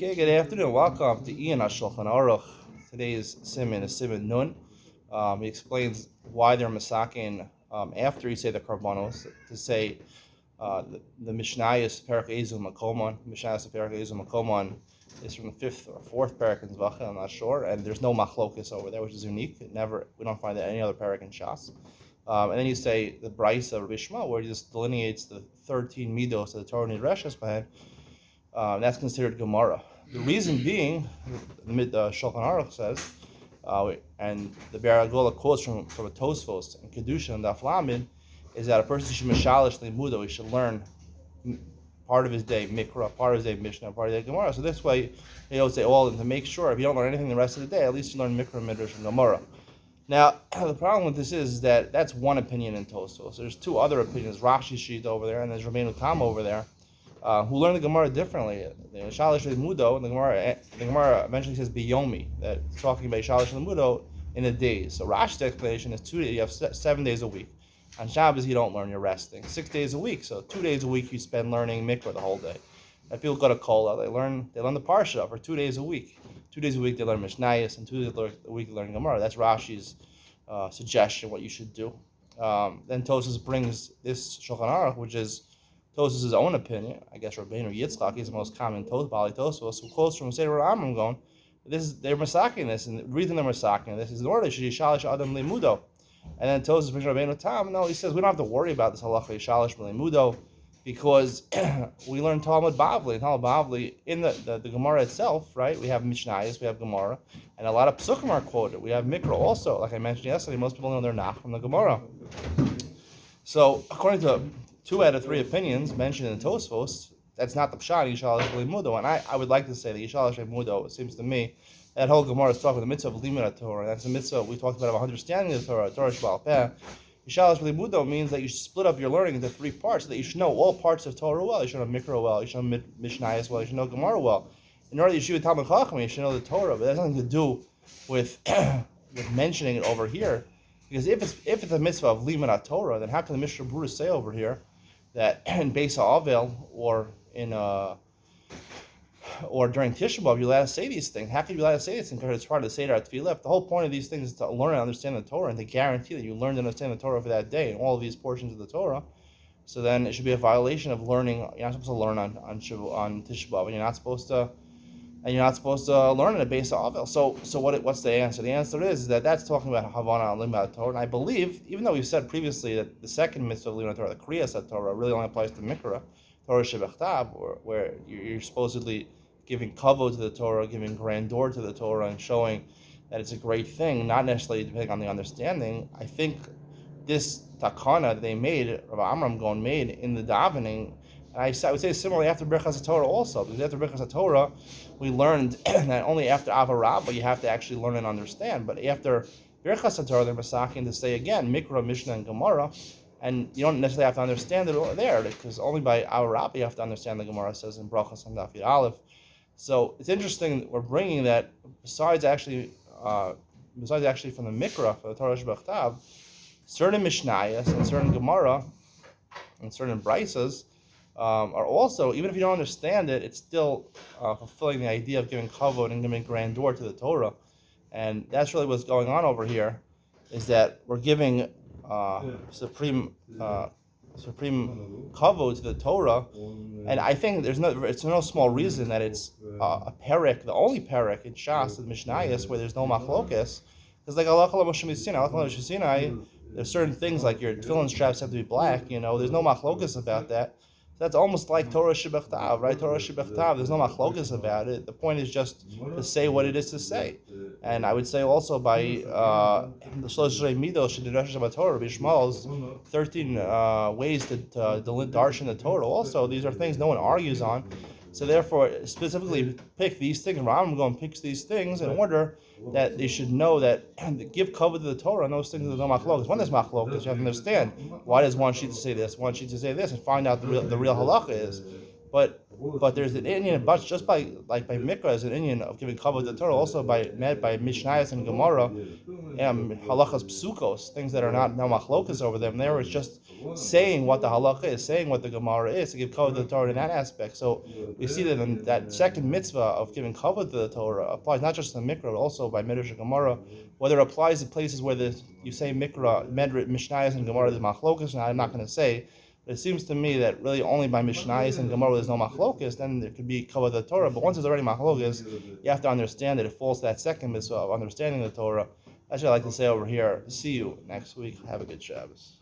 Okay, good afternoon. Welcome to Iyun Shulchan Aruch. Today's Siman is Siman Nun. He explains why they're masakin after you say the karbanos to say the Mishnayos Perak Ezu Makomon. Mishnayos Perak Ezu Makomon is from the fifth or fourth parak in Zvachah. I'm not sure, and there's no machlokus over there, which is unique. We don't find that any other parak in Shas. And then you say the Brisa of Rabbi Shmuel, where he just delineates the 13 midos of the Torah Nidreshes behind. That's considered Gemara. The reason being, the Shulchan Aruch says, and the Baragola quotes from a Tosfos and Kedusha and Daf Lamed, is that a person should mishalish limudo. He should learn part of his day Mikra, part of his day Mishnah, part of his day Gemara. So this way, they would say all, and to make sure if you don't learn anything the rest of the day, at least you learn Mikra, Midrash, and Gemara. Now, the problem with this is that that's one opinion in Tosfos. There's two other opinions, Rashi Shita over there, and there's Rabbeinu Tam over there, who learn the Gemara differently. The Shalish Limudo, the Gemara eventually says Biyomi, that it's talking about Shalish Limudo in the days. So Rashi's explanation is 2 days, you have 7 days a week. On Shabbos you don't learn, you're resting. 6 days a week, so 2 days a week you spend learning Mikra the whole day. If people go to Kola, they learn the Parsha for 2 days a week. 2 days a week they learn Mishnayos, and 2 days a week they learn Gemara. That's Rashi's suggestion, what you should do. Then Tosfos brings this Shulchan Aruch, which is Tosfos' own opinion. I guess Rabbeinu Yitzchak is the most common Bali Tosfos, who quotes from Seder Rambam going, they're masaking this, and the reason they're masaking this is in order to shalish adam limudo. And then Tosfos brings Rabbeinu Tam. No, he says we don't have to worry about this halacha shalish limudo because we learn Talmud Bavli. And Talmud Bavli in the Gemara itself, right? We have Mishnayos, we have Gemara, and a lot of Psukim are quoted. We have Mikra also, like I mentioned yesterday. Most people know their Nach from the Gemara. So according to 2 out of 3 opinions mentioned in Tosfos, that's not the Pshat, Yishalish Limudo. And I would like to say that Yishalish Limudo, it seems to me, that whole Gemara is talking about the mitzvah of Limud Torah. That's the mitzvah we talked about of understanding the Torah, Torah Sheba'al Peh. Yishalish Limudo means that you should split up your learning into 3 parts, so that you should know all parts of Torah well. You should know Mikra well, you should know Mishnayos well, you should know Gemara well. In order that you should be Talmud Chacham, you should know the Torah, but that has nothing to do with mentioning it over here. Because if it's a mitzvah of Limud Torah, then how can the Mishnah Berurah say over here that in Beis HaAvel or during Tisha B'Av you're allowed to say these things? How can you be allowed to say these things? Because it's part of the Seder Tefillah. The whole point of these things is to learn and understand the Torah and to guarantee that you learned and understand the Torah for that day and all of these portions of the Torah. So then it should be a violation of learning. You're not supposed to learn on Tisha B'Av, and you're not supposed to learn in a Beis HaAvel. So what's the answer? The answer is that that's talking about Havana and Limud Torah. And I believe, even though we've said previously that the second mitzvah of Limud Torah, the Kriyas Torah, really only applies to Mikra, Torah Shebechtav, where you're supposedly giving kavod to the Torah, giving grandeur to the Torah, and showing that it's a great thing, not necessarily depending on the understanding. I think this takana that they made, Rav Amram Gon made in the davening, and I would say similarly after Birchas HaTorah also, because after Birchas HaTorah, we learned that only after Ava Rabbah you have to actually learn and understand, but after Birchas HaTorah, they're masaking to say again, Mikra, Mishnah, and Gemara, and you don't necessarily have to understand it there, because only by Ava Rabbah you have to understand the Gemara says in Brachas and Daf Yud Aleph. So it's interesting that we're bringing that besides actually from the Mikra, for the Torah Shebechtav, certain Mishnayos and certain Gemara and certain Brisas are also, even if you don't understand it, it's still fulfilling the idea of giving kavod and giving grandeur to the Torah. And that's really what's going on over here, is that we're giving supreme kavod to the Torah. And I think it's no small reason that it's a perek, the only perek in Shas, the Mishnayos, where there's no machlokas. Because like Allah Moshe Sinai, there's certain things like your tefillin straps have to be black, there's no machlokas about that. That's almost like Torah Shebechtav, right? Torah Shebechtav, there's no machlokas about it. The point is just to say what it is to say. And I would say also by the Shlosh Midos, Shedinashem Torah, Rabbi Shmuel's 13 ways to darshan the Torah. Also, these are things no one argues on. So therefore, specifically pick these things. Rambam going picks these things in order that they should know that give cover to the Torah and those things there's no machlokas. When there's machlokas, you have to understand why does one sheet say this, one sheet to say this, and find out the real halacha is. But But there's an Indian, but just by Mikra as an Indian of giving cover to the Torah, also by Mishnayos and Gemara, halachas psukos, things that are not no machlokas over them. There it's just saying what the halacha is, saying what the Gemara is, to give cover to the Torah in that aspect. So we see that in that second mitzvah of giving cover to the Torah applies not just to Mikra, but also by Midrash and Gemara. Whether it applies to places where you say Mikra, Mishnayos and Gemara, there's machlokas, and I'm not going to say. It seems to me that really only by Mishnayos and Gemara there's no machlokas, then there could be cover the Torah. But once there's already machlokas, you have to understand that it falls to that second mitzvah of understanding the Torah. That's what I like to say over here. See you next week. Have a good Shabbos.